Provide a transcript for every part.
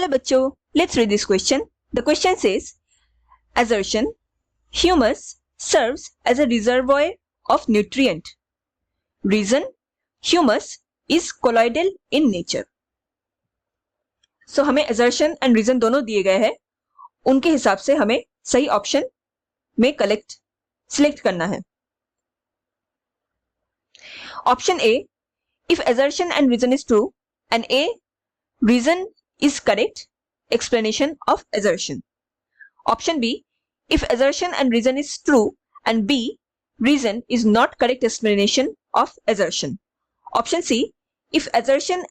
Hello bachcho, let's read this question. The question says, assertion, humus serves as a reservoir of nutrient. Reason, humus is colloidal in nature. So हमें assertion and reason दोनों दिए गए हैं, उनके हिसाब से हमें सही ऑप्शन में सिलेक्ट करना है. Option A, if assertion and reason is true, and A, reason is correct explanation of assertion. Option B, if assertion and reason is true, and B, reason is not correct explanation of assertion. Option C, if assertion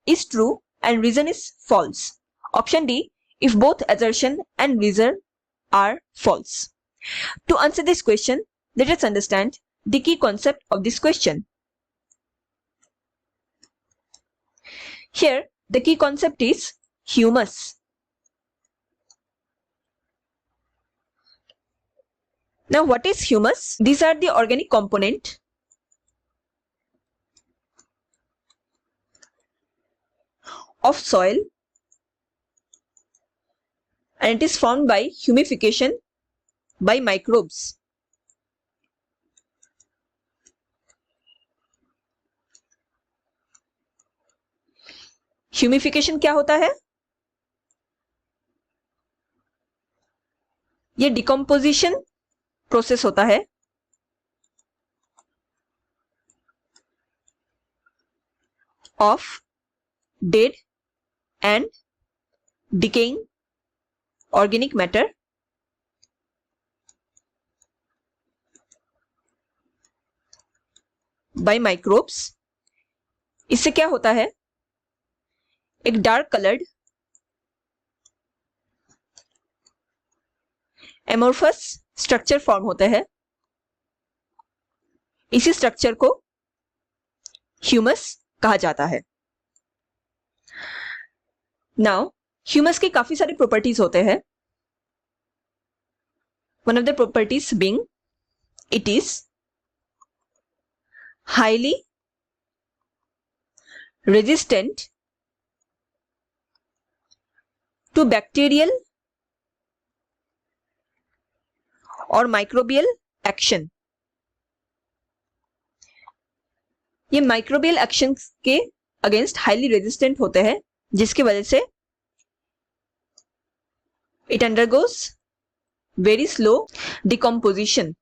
is true and reason is false. Option D, if both assertion and reason are false. To answer this question, let us understand the key concept of this question. Here, the key concept is humus. Now, what is humus? These are the organic component of soil, and it is formed by humification by microbes. Humification क्या होता है? ये decomposition process होता है of dead and decaying organic matter by microbes. इससे क्या होता है? एक dark coloured amorphous structure form होता है. इसी स्ट्रक्चर को ह्यूमस कहा जाता है. नाउ ह्यूमस की काफी सारी प्रॉपर्टीज होते हैं. One of the properties being it is highly resistant to bacterial और microbial action. ये microbial actions के अगेंस्ट हाईली रेजिस्टेंट होते हैं, जिसकी वजह से it undergoes very slow decomposition.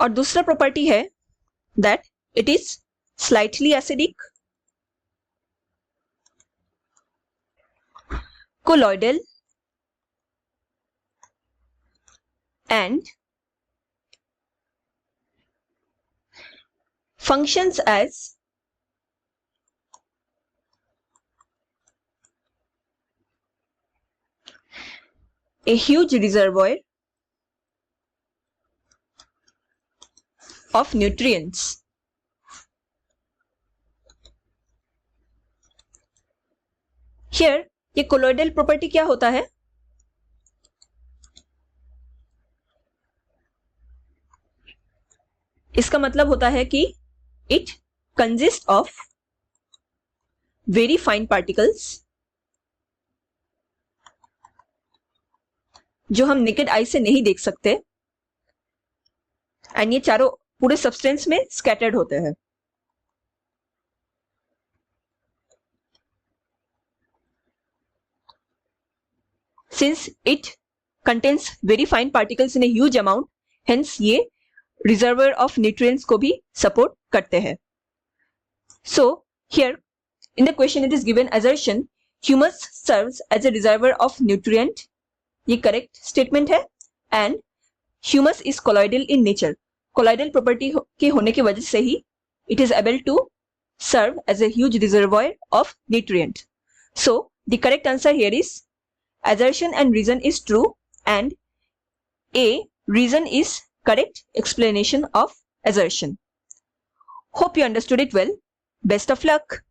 और दूसरा प्रॉपर्टी है that it is slightly acidic, colloidal, and functions as a huge reservoir of nutrients. Here, ये कोलोइडल प्रॉपर्टी क्या होता है? इसका मतलब होता है कि it consist of very fine particles जो हम नेकेड आई से नहीं देख सकते, एंड ये चारों पूरे सब्सटेंस में स्कैटर्ड होते हैं. Since it contains very fine particles in a huge amount, hence ये reservoir of nutrients को भी support करते हैं. So here in the question it is given assertion humus serves as a reservoir of nutrient. ये correct statement है, and humus is colloidal in nature. Colloidal property के होने की वजह से ही it is able to serve as a huge reservoir of nutrient. So the correct answer here is assertion and reason is true, and A, reason is correct explanation of assertion. Hope you understood it well. Best of luck.